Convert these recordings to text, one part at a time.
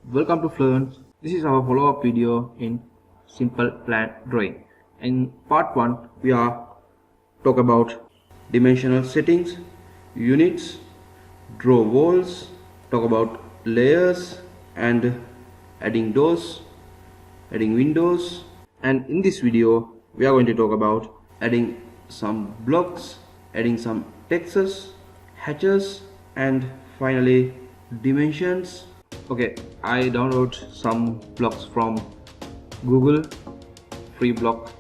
Welcome to Flearn. This is our follow-up video in simple plan drawing. In part 1 we are talk about dimensional settings, units, draw walls, talk about layers and adding doors, adding windows, and in this video we are going to talk about adding some blocks, adding some textures, hatches, and finally dimensions. Okay, I download some blocks from Google free block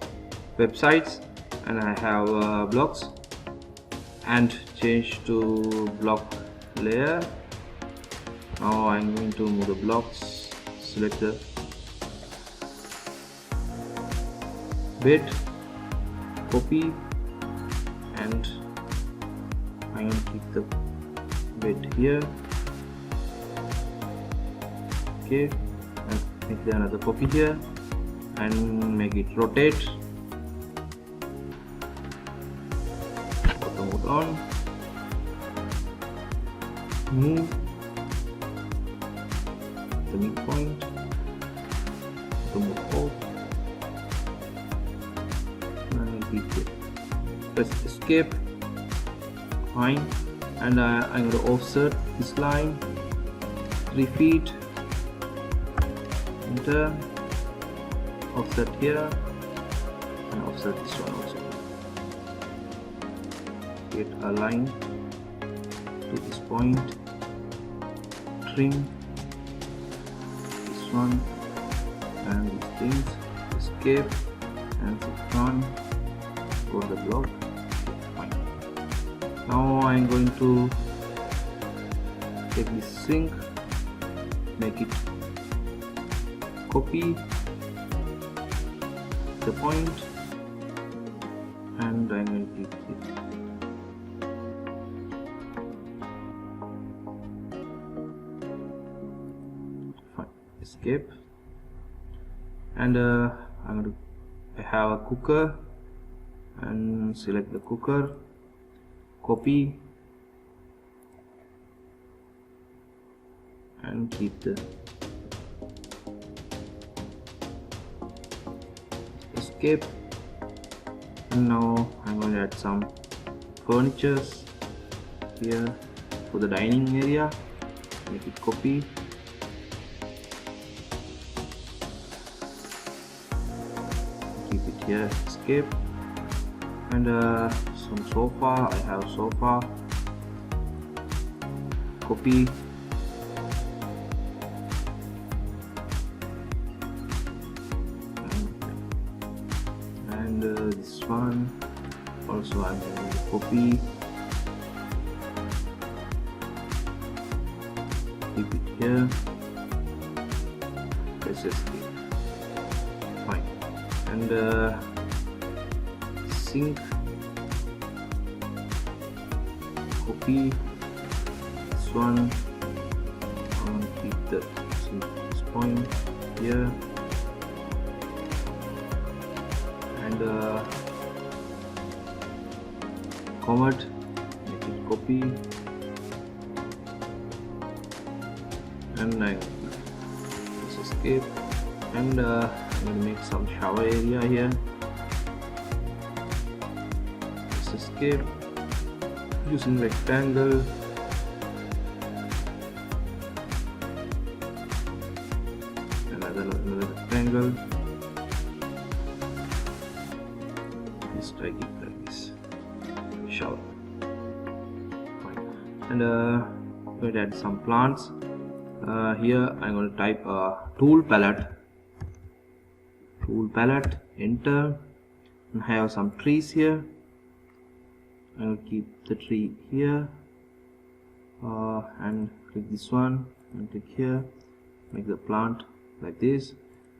websites and I have blocks and change to block layer. Now I'm going to move the blocks, select the bed, copy, and I'm going to keep the bed here. Okay, and make another copy here and make it rotate. Auto mode on, move the midpoint, auto move off, and keep it. Press escape, fine, and I'm going to offset this line 3 feet. Enter, offset here and offset this one also. Get a line to this point, trim this one and these things, escape and sit on, go to the block. Fine. Now I'm going to take this sink, make it copy the point and I'm going to keep it. Fine. Escape, and I'm going to have a cooker and select the cooker, copy and keep the escape. And now I'm going to add some furnitures here for the dining area, make it copy, keep it here, escape, and some sofa. I have sofa, copy, and this one also I'm going to copy, keep it here, press escape. Fine. And sink, copy this one, keep the sink this point here, and command, make it copy, and I press escape, and I'm going to make some shower area here, press escape, using rectangle, another rectangle. Strike it like this, shower. Fine. And I'm going to add some plants. Here I'm going to type tool palette, enter, and I have some trees here. I will keep the tree here and click this one and click here, make the plant like this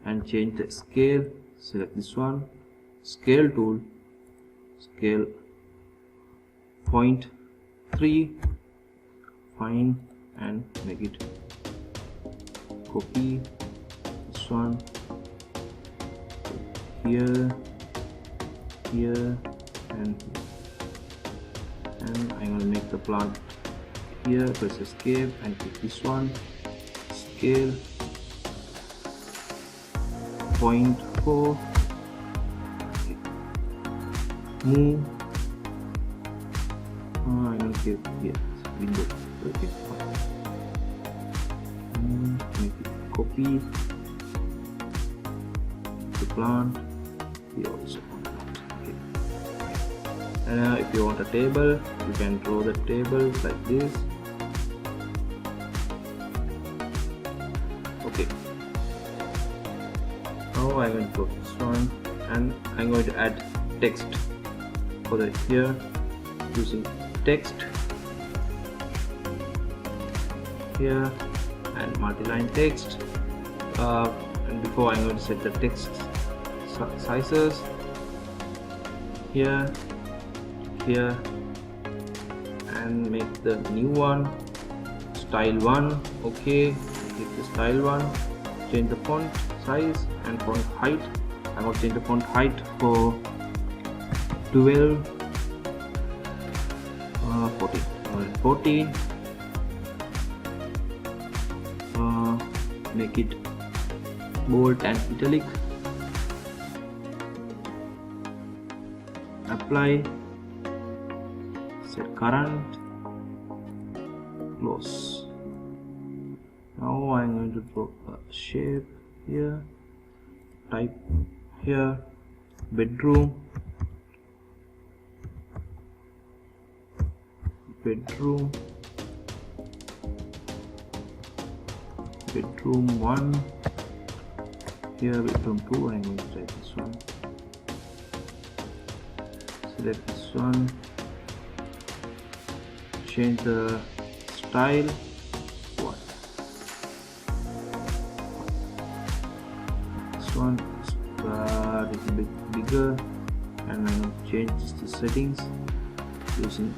and change the scale. Select this one, scale tool, scale 0.3, fine, and make it copy this one here, here, and I'm going to make the plant here, press escape and click this one, scale 0.4. Move. I don't give here window. Okay, fine. Make it copy the plant. We also want that. Okay. And if you want a table, you can draw the table like this. Okay. Now I'm going to put this one, and I'm going to add text for the here using text here and multi-line text. And before I'm going to set the text sizes here, and make the new one style 1. Okay, click the style 1, change the font size and font height. I'm going to change the font height for 12, 14. Make it bold and italic. Apply, set current, close. Now I'm going to draw a shape here, type here bedroom, 1, here bedroom 2. I'm going to type this one, select this one, change the style 1. This one is a little bit bigger, and I'm going to change the settings using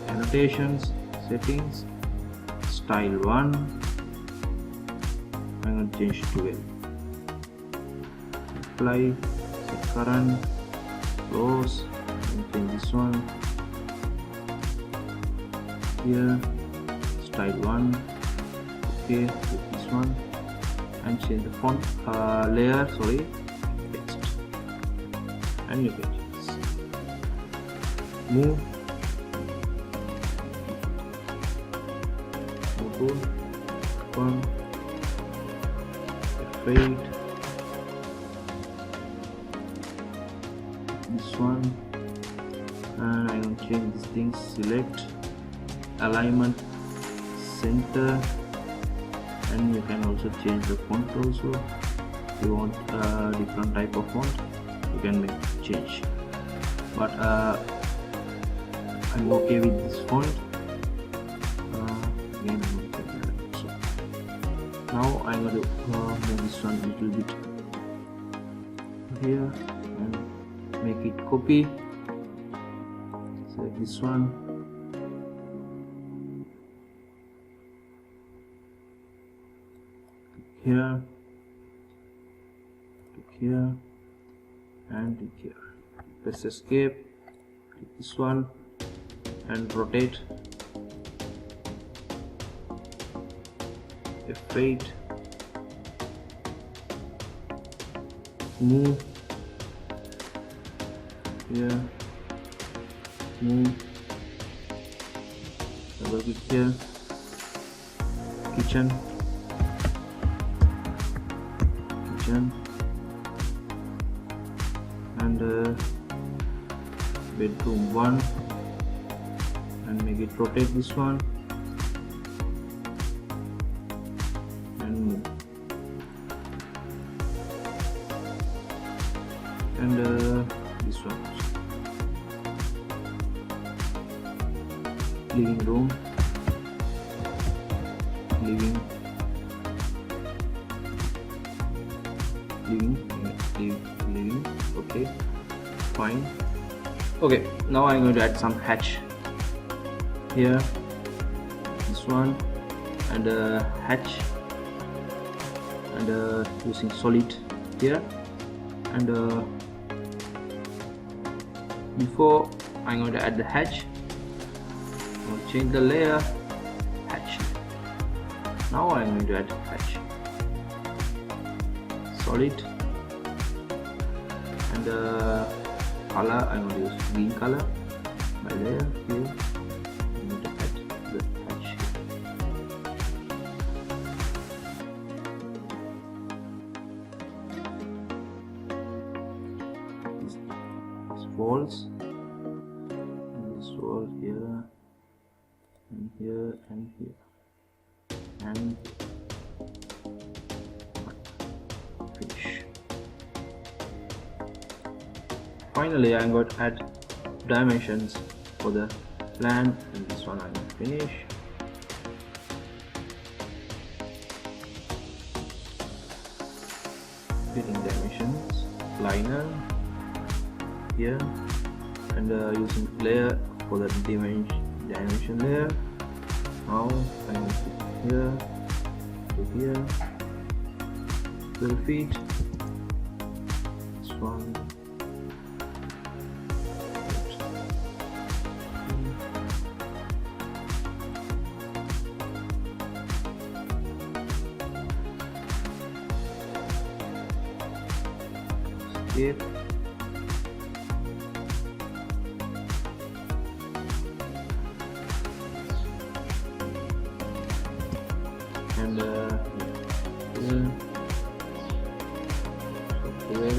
annotations, settings, style 1. I'm going to change 12. Apply, set current, close, and change this one here, style 1. Okay, with this one, and change the font layer, text, and you can change this. Move tool, 1, F8, this one, and I'm going to change these things. Select, alignment, center, and you can also change the font also. If you want a different type of font, you can make change, but I'm okay with this font. Again, now I'm going to move this one a little bit here and make it copy. Select this one, here, click here, and click here. Press escape, click this one, and rotate. F8, move here, move, double click here, kitchen, and bedroom 1, and make it rotate this one and move, and this one also. Living room, living, okay, fine. Okay, now I'm going to add some hatch here, this one, and a hatch, and using solid here, and before I'm going to add the hatch, I'm going to change the layer, hatch. Now I'm going to add hatch, solid, And the color, I'm going to use green color. By layer here, I'm going to add the hatch here. This walls, and this wall here, and here, and here, and finish. Finally, I'm going to add dimensions for the plan, and this one I'm going to finish. Getting dimensions, liner here, and using layer for the dimension layer. Now I'm going to put here to here, 12 feet. This one. Escape. And here, so 12,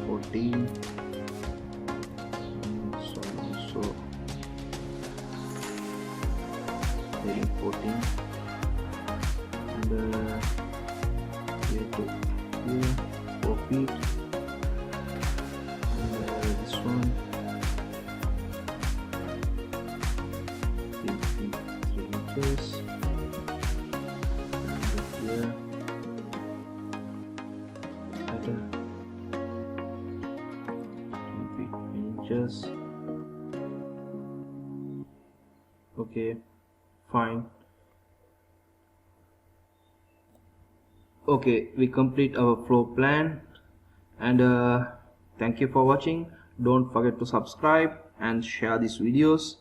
14, and so on, so 14, and here to here, 4 feet, and this one 3 feet 3 inches, and here better 2 feet 3 inches. Okay, fine. Okay, we complete our floor plan, and thank you for watching. Don't forget to subscribe and share these videos.